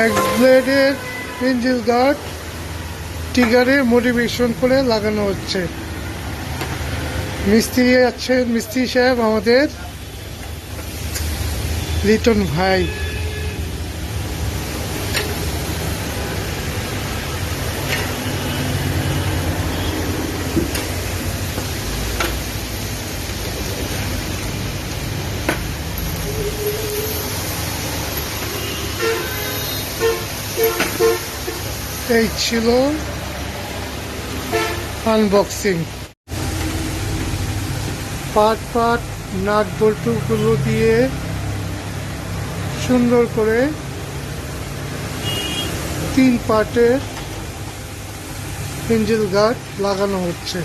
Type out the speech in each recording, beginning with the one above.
X ব্লেডের engine guard টিগারে motivation করে লাগানো হচ্ছে। মিস্ত্রি আছেন, মিস্ত্রি সাহেব আমাদের লিটন ভাই। এই ছিল আনবক্সিং। পাট নাট বল্টুগুলো দিয়ে সুন্দর করে 3 পার্টের ইঞ্জিন গার্ড লাগানো হচ্ছে।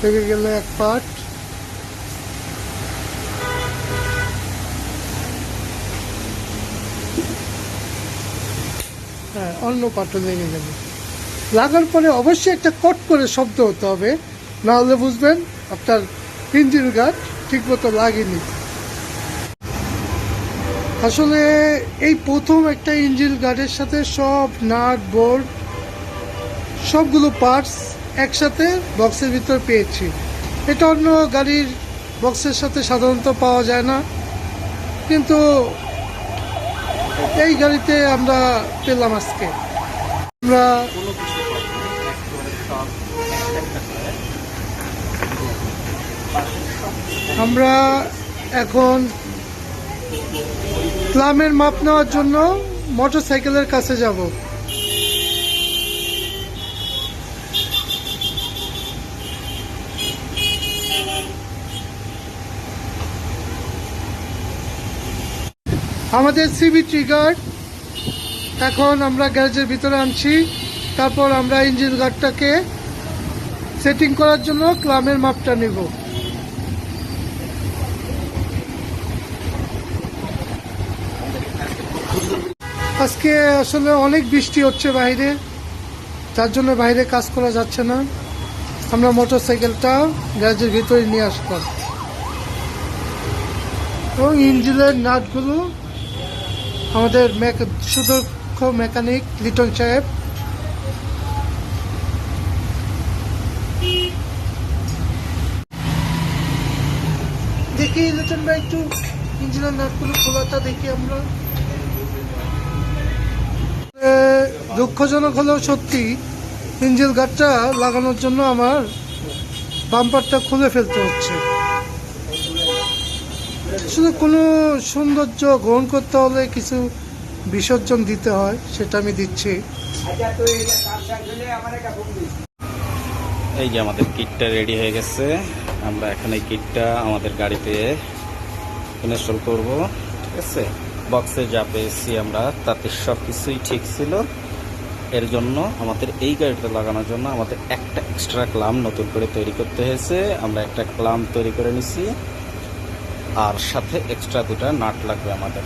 থেকে গেলে এক পার্ট, হ্যাঁ অন্য পার্টও লেগে যাবে। লাগার পরে অবশ্যই একটা কট করে শব্দ হতে হবে, না হলে বুঝবেন আপনার ইঞ্জিন গার্ড ঠিক মতো লাগেনি। আসলে এই প্রথম একটা ইঞ্জিন গার্ডের সাথে সব নাট বোল্ট সবগুলো পার্টস একসাথে বক্সের ভিতর পেয়েছি। এটা অন্য গাড়ির বক্সের সাথে সাধারণত পাওয়া যায় না, কিন্তু এই গাড়িতে আমরা পেলাম আজকে। আমরা এখন প্লামের মাপ নেওয়ার জন্য মোটরসাইকেলের কাছে যাব। আমাদের সিবি ট্রিগার এখন আমরা গ্যারেজের ভিতরে আনছি। তারপর আমরা ইঞ্জিন গার্ডটাকে সেটিং করার জন্য ক্লামের মাপটা নেব। আজকে আসলে অনেক বৃষ্টি হচ্ছে বাইরে, যার জন্য বাইরে কাজ করা যাচ্ছে না। আমরা মোটরসাইকেলটা গ্যারেজের ভিতরে নিয়ে আসলাম এবং ইঞ্জিনের নাটগুলো আমাদের সুদক্ষ মেকানিক লিটন সাহেব দেখি। লিটন ভাই একটু ইঞ্জিনের নাটগুলো খোলাটা দেখি আমরা। দুঃখজনক হলেও সত্যি, ইঞ্জিন গার্ডটা লাগানোর জন্য আমার বাম্পারটা খুলে ফেলতে হচ্ছে। শুধু কোনো সৌন্দর্য গ্রহণ করতে হলে কিছু বিসর্জন দিতে হয়, সেটা আমি দিচ্ছি। এই যে আমাদের কিটটা রেডি হয়ে গেছে। আমরা এখন এই কিটটা আমাদের গাড়িতে ইনস্টল করব। ঠিক আছে, বক্সে যা পেয়েছি আমরা তাতে সব কিছুই ঠিক ছিল। এর জন্য আমাদের এই গাড়িটা লাগানোর জন্য আমাদের একটা এক্সট্রা ক্লাম নতুন করে তৈরি করতে হয়েছে। আমরা একটা ক্লাম তৈরি করে নিছি, আর সাথে এক্সট্রা 2টা নাট লাগবে আমাদের।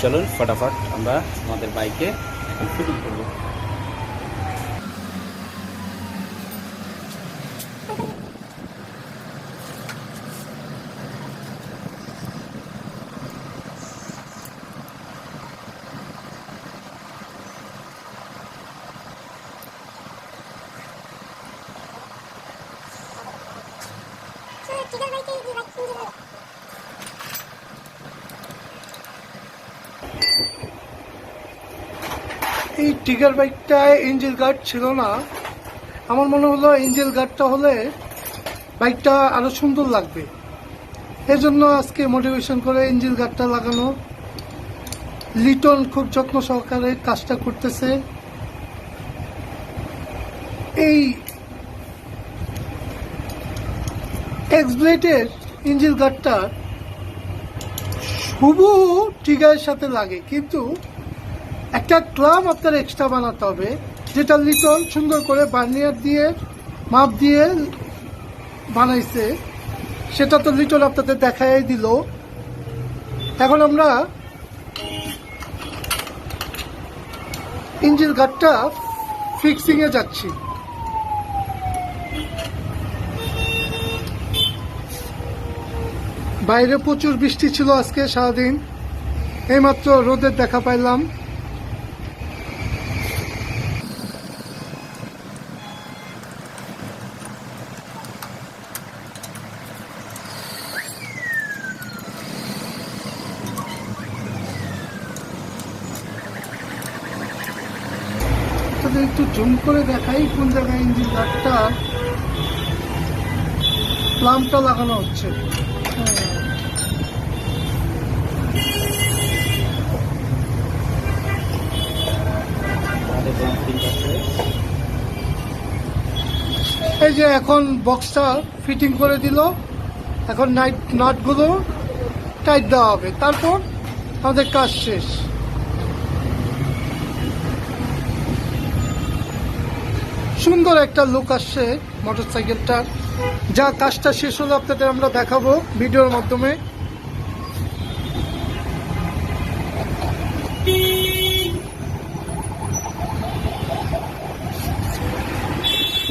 চলুন ফটাফট আমরা আমাদের বাইকে এখন ফিটিং করব। এই টিগার বাইকটায় ইঞ্জিন গার্ড ছিল না। আমার মনে হলো ইঞ্জিন গার্ডটা হলে বাইকটা আরো সুন্দর লাগবে, এজন্য আজকে মোটিভেশন করে ইঞ্জিন গার্ডটা লাগানো। লিটন খুব যত্ন সহকারে কাজটা করতেছে। এই এক্স ব্লেডের ইঞ্জিন গার্ডটা হুবহু টিগারের সাথে লাগে, কিন্তু একটা ক্লাম আপনার এক্সট্রা বানাতে হবে, যেটা লিটন সুন্দর করে বার্নিয়ার দিয়ে মাপ দিয়ে বানাইছে। সেটা তো লিটন আপনাদের দেখাই দিল। এখন আমরা ইঞ্জিন গার্ডটা ফিক্সিং এ যাচ্ছি। বাইরে প্রচুর বৃষ্টি ছিল আজকে সারাদিন, এইমাত্র রোদের দেখা পাইলাম। একটু জুম করে দেখাই কোন জায়গায় ইঞ্জিন গার্ডটা প্লাম্পটা লাগানো হচ্ছে। এই যে এখন বক্সটা ফিটিং করে দিল, এখন নাটগুলো টাইট দেওয়া হবে, তারপর আমাদের কাজ শেষ। সুন্দর একটা লুক আসছে মোটরসাইকেলটার, যা কাজটা শেষ হলে আপনাদের আমরা দেখাবো ভিডিওর মাধ্যমে।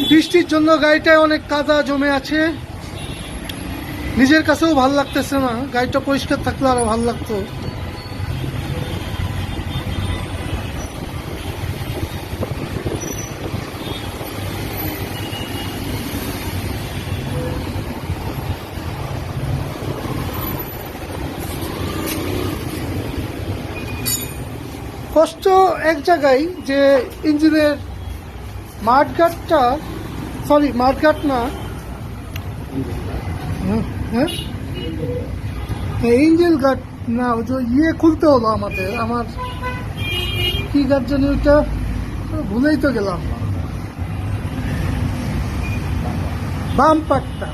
বৃষ্টির জন্য গাড়িটায় অনেক কাদা জমে আছে, নিজের কাছেও ভালো লাগতেছে না, গাড়িটা পরিষ্কার থাকলে আরো ভালো লাগতো। কষ্ট এক জায়গায় যে ইঞ্জিনের মাঠগাটটা, সরি মাঠগাট না, হ্যাঁ ইঞ্জিন গার্ড না, ওই যে খুলতে হলো আমাদের। আমার কি গার্ড জানি ওইটা, ভুলেই তো গেলাম। বাম্পারটা,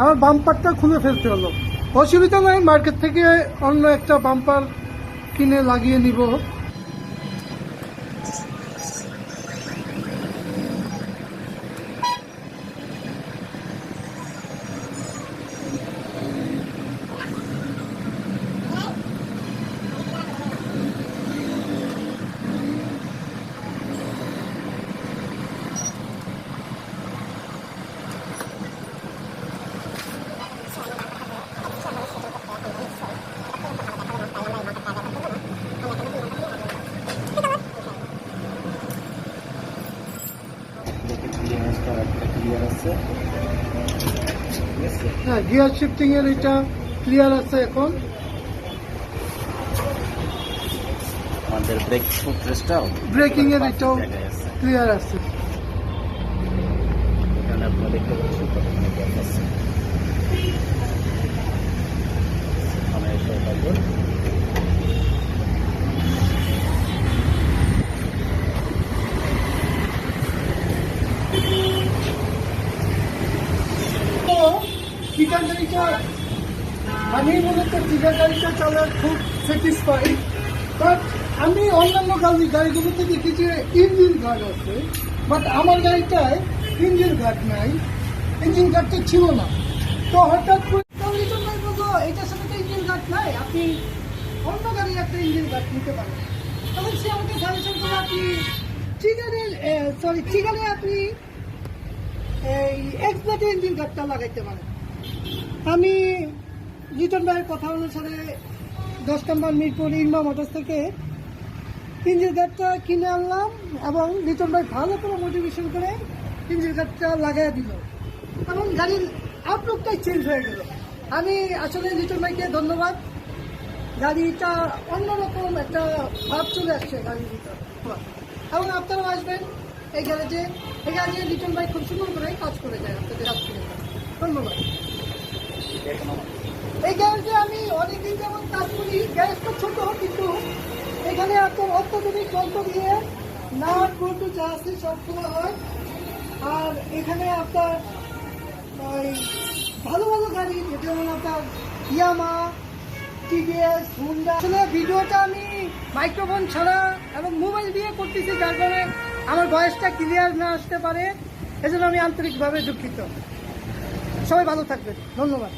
আমার বাম্পারটা খুলে ফেলতে হলো। অসুবিধা নাই, মার্কেট থেকে অন্য একটা বাম্পার কিনে লাগিয়ে নিব। হ্যাঁ, গিয়ার শিফটিং এর এটা ক্লিয়ার আছে এখন। আমাদের ব্রেক ফুটরেস্টটাও, ব্রেকিং এর এটাও ক্লিয়ার আছে। এখানে আপনারা দেখতে পাচ্ছেন কতখানি গ্যাপ আছে। আমরা এসে তারপর আমি মূলত টিকার গাড়িটা চালার খুব স্যাটিসফাইড, বাট আমি অন্যান্য গাড়িগুলোতে দেখি যে ইঞ্জিন গার্ড আছে, বাট আমার গাড়িটায় ইঞ্জিন গার্ড নাই, ইঞ্জিন গার্ডটা ছিল না। তো হঠাৎ করে লিটন ভাই বললো এটার সাথে তো ইঞ্জিন গার্ড নাই, আপনি অন্য গাড়ির একটা ইঞ্জিন গার্ড নিতে পারেন। তখন সে আমাকে সাজেশন করে আপনি চিগারে আপনি এই এক্সপ্লেটে ইঞ্জিন গার্ডটা লাগাইতে পারেন। আমি লিটন ভাইয়ের কথা অনুসারে 10 নম্বর মিরপুর ইনমা মোটরস থেকে ইঞ্জিন গার্ডটা কিনে আনলাম এবং লিটন ভাই ভালো করে মোটিভেশন করে ইঞ্জিন গার্ডটা লাগাই দিল এবং গাড়ির আউটলুকটাই চেঞ্জ হয়ে গেল। আমি আসলে লিটন ভাইকে ধন্যবাদ, গাড়িটা অন্যরকম একটা ভাব চলে আসছে গাড়ির ভিতর। এবং আপনারাও আসবেন এই গ্যারেজে, লিটন ভাই খুব সুন্দর করে কাজ করে যায় আপনাদের কাজ করে। ধন্যবাদ। এই গ্যারেজে আমি অনেকদিন যেমন কাজ করি, গ্যারেজটা ছোট কিন্তু এখানে আপনার অত্যাধুনিক যন্ত্র দিয়ে নাট বল্টু যা আছে সব খোলা হয়। আর এখানে আপনার ওই ভালো ভালো গাড়ি যেমন আপনার ইয়ামা, টিভিএস, হুন্ডা। আসলে ভিডিওটা আমি মাইক্রোফোন ছাড়া এবং মোবাইল দিয়ে করতেছি, যার কারণে আমার ভয়েসটা ক্লিয়ার না আসতে পারে, এজন্য আমি আন্তরিকভাবে দুঃখিত। সবাই ভালো থাকবেন, ধন্যবাদ।